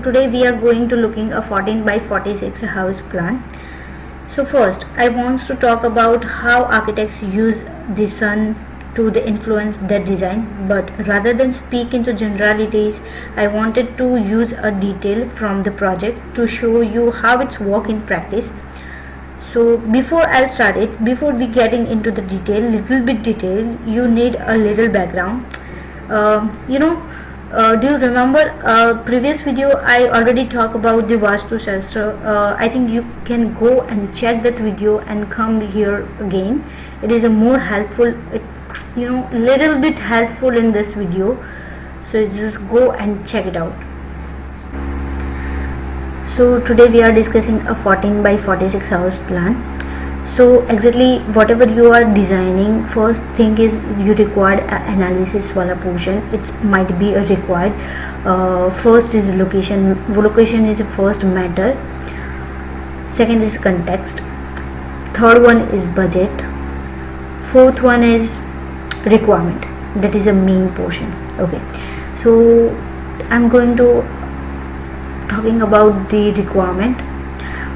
today we are going to looking a 14 by 46 house plan. So first I want to talk about how architects use the sun to influence their design, but rather than speak into generalities, I wanted to use a detail from the project to show you how it's work in practice. So before we getting into the little bit detail, you need a little background. You know, do you remember previous video I already talked about the Vastu Shastra? I think you can go and check that video and come here again. It is a more helpful, little bit helpful in this video. So just go and check it out. So today we are discussing a 14 by 46 house plan. So exactly whatever you are designing, first thing is you required analysis wala portion. It might be a required. First is location. Location is the first matter. Second is context. Third one is budget. Fourth one is requirement. That is a main portion. Okay. So I'm going to talking about the requirement.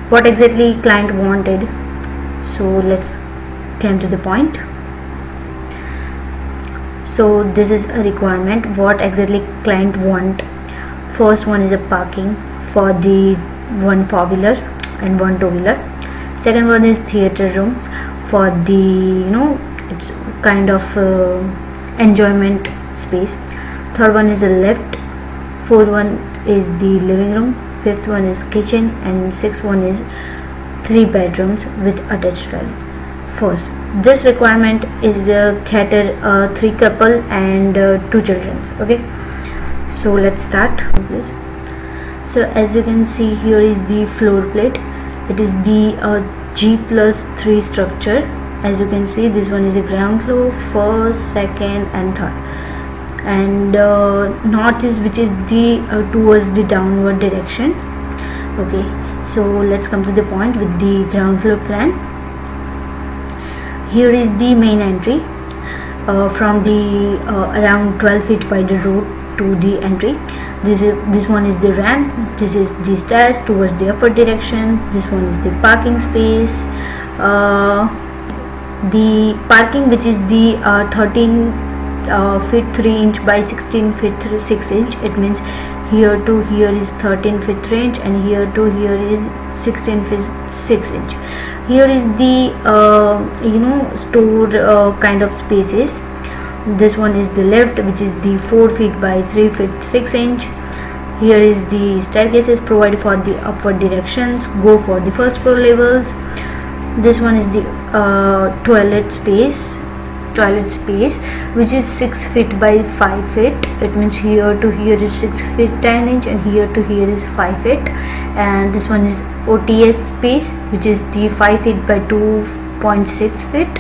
What exactly client wanted. So let's come to the point. So this is a requirement. What exactly client want? First one is a parking for the one four-wheeler and one two-wheeler. Second one is theater room for the it's kind of enjoyment space. Third one is a lift. Fourth one is the living room. Fifth one is kitchen, and sixth one is 3 bedrooms with attached toilet. First, this requirement is cater 3 couple and 2 children. Okay, so let's start please. So as you can see, here is the floor plate. It is the G+3 structure. As you can see, this one is the ground floor, first, second and third, and northeast, which is the towards the downward direction. Okay, so let's come to the point with the ground floor plan. Here is the main entry from the around 12 feet wider road to the entry. This one is the ramp. This is the stairs towards the upper direction. This one is the parking space. The parking, which is the 13 feet 3 inch by 16 feet 6 inch. It means here to here is 13 feet 3 inch, and here to here is 16 feet 6 inch. Here is the store kind of spaces. This one is the lift, which is the 4 feet by 3 feet 6 inch. Here is the staircases provided for the upward directions, go for the first floor levels. This one is the toilet space, which is 6 feet by 5 feet. It means here to here is 6 feet 10 inch, and here to here is 5 feet. And this one is OTS space, which is the 5 feet by 2.6 feet.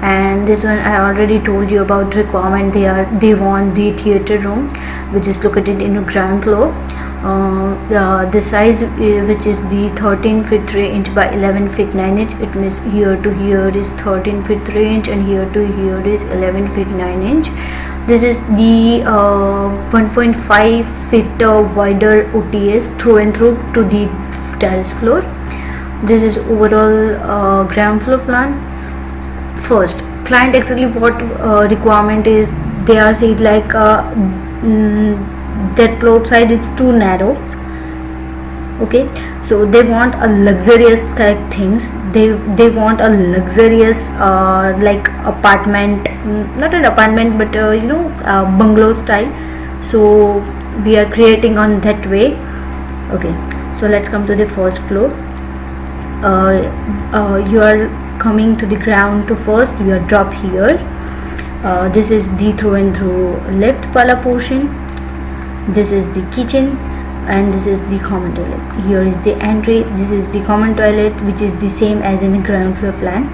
And this one I already told you about requirement. They want the theater room, which is located in the ground floor. The size which is the 13 feet 3 inch by 11 feet 9 inch. It means here to here is 13 feet 3 inch, and here to here is 11 feet 9 inch. This is the 1.5 feet wider OTS through and through to the terrace floor. This is overall ground floor plan. First, client exactly what requirement is. They are said like that plot side is too narrow. Okay, so they want a luxurious type things. They want a luxurious like apartment, not an apartment, but bungalow style. So we are creating on that way. Okay, so let's come to the first floor. You are coming to the ground to first. You are drop here. This is the through and through lift wala portion. This is the kitchen, and this is the common toilet. Here is the entry. This is the common toilet, which is the same as in the ground floor plan.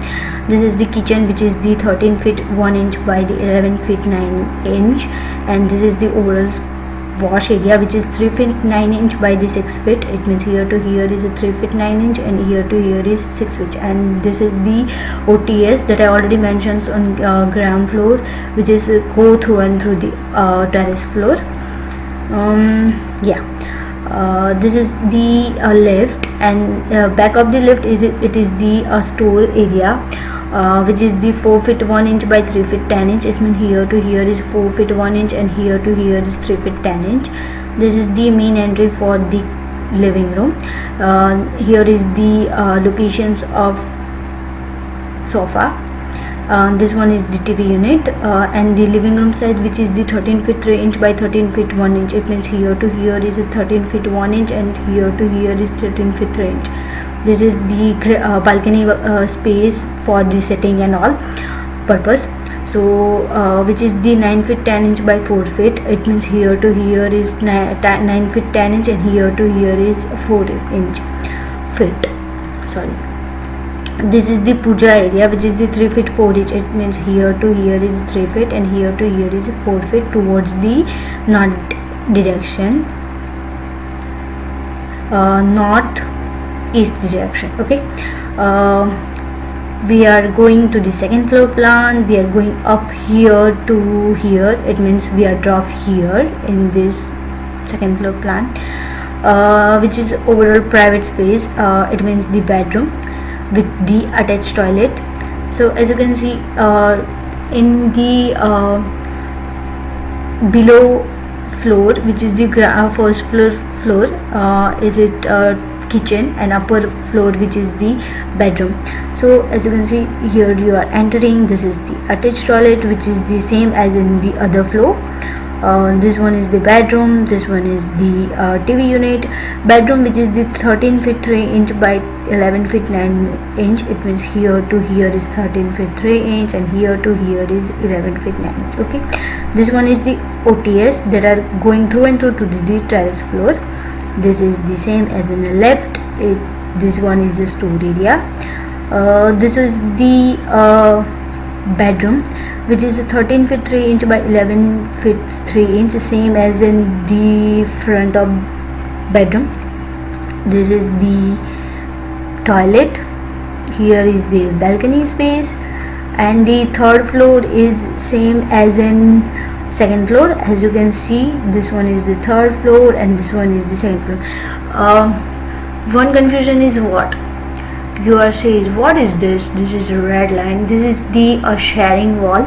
This is the kitchen, which is the 13 feet 1 inch by the 11 feet 9 inch, and this is the overall wash area, which is 3 feet 9 inch by the 6 feet. It means here to here is a 3 feet 9 inch, and here to here is 6 feet. And this is the OTS that I already mentioned on ground floor, which is go through and through the terrace floor. Yeah, This is the lift, and back of the lift is it is the store area, which is the 4 feet 1 inch by 3 feet 10 inch. It means here to here is 4 feet 1 inch and here to here is 3 feet 10 inch. This is the main entry for the living room. Here is the locations of sofa. This one is the TV unit, and the living room size, which is the 13 feet 3 inch by 13 feet 1 inch. It means here to here is 13 feet 1 inch and here to here is 13 feet 3 inch. This is the balcony space for the setting and all purpose. So which is the 9 feet 10 inch by 4 feet. It means here to here is 9 feet 10 inch and here to here is 4 inch feet. Sorry. This is the puja area, which is the 3 feet 4 inch. It means here to here is 3 feet and here to here is 4 feet towards the north direction, north east direction. Okay. We are going to the second floor plan. We are going up here to here. It means we are drop here in this second floor plan, which is overall private space. It means the bedroom with the attached toilet. So as you can see, in the below floor, which is the first floor, is it kitchen, and upper floor, which is the bedroom. So as you can see here, you are entering. This is the attached toilet, which is the same as in the other floor. This one is the bedroom. This one is the TV unit. Bedroom, which is the 13 feet 3 inch by 11 feet 9 inch. It means here to here is 13 feet 3 inch and here to here is 11 feet 9 inch. Okay. This one is the OTS that are going through and through to the terrace floor. This is the same as in the left. This one is the store area. This is the bedroom, which is 13 feet 3 inch by 11 feet 3 inch, same as in the front of bedroom. This is the toilet. Here is the balcony space, and the third floor is same as in second floor. As you can see, this one is the third floor and this one is the second floor. One confusion is what you are saying, what is this? This is a red line. This is the sharing wall,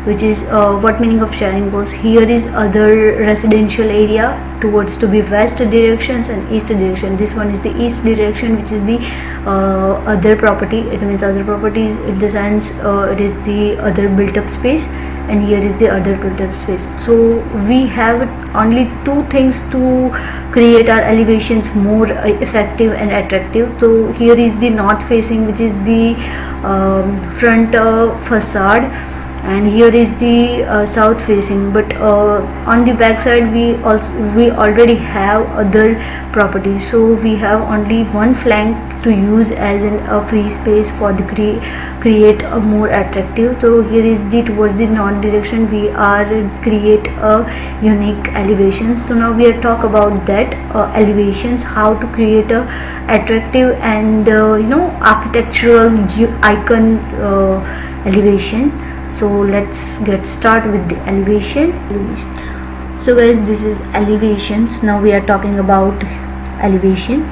which is what meaning of sharing walls. Here is other residential area towards to be west directions and east direction. This one is the east direction, which is the other property. It means other properties in the sense it is the other built up space, and here is the other built up space. So we have only two things to create our elevations more effective and attractive. So here is the north facing, which is the front facade, and here is the south facing, but on the back side we already have other properties, so we have only one flank to use as a free space for the create a more attractive. So here is the towards the north direction we are create a unique elevation. So now we are talk about that elevations, how to create a attractive and architectural icon elevation. So let's get start with the elevation. So guys, this is elevations. Now we are talking about elevation.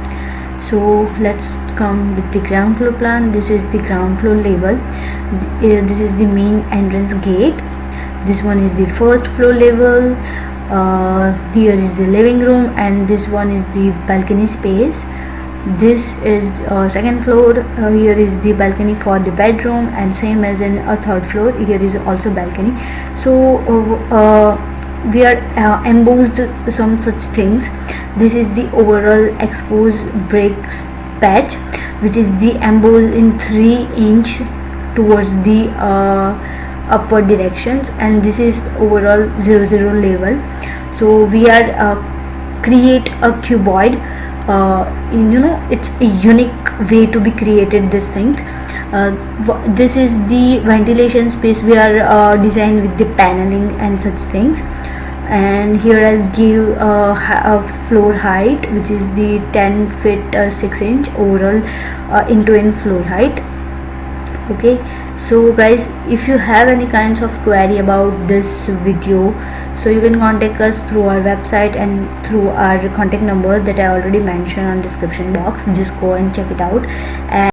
So let's come with the ground floor plan. This is the ground floor level. This is the main entrance gate. This one is the first floor level. Here is the living room, and this one is the balcony space. This is second floor. Here is the balcony for the bedroom, and same as in a third floor, here is also balcony. So we are embossed some such things. This is the overall exposed bricks patch, which is the embossed in 3 inch towards the upward directions, and this is overall 0 level. So we are create a cuboid. It's a unique way to be created this thing. This is the ventilation space we are designed with the paneling and such things. And here I'll give a floor height, which is the 10 feet 6 inch overall into in floor height. Okay, So guys, if you have any kinds of query about this video, so you can contact us through our website and through our contact number that I already mentioned on description box. Just go and check it out. And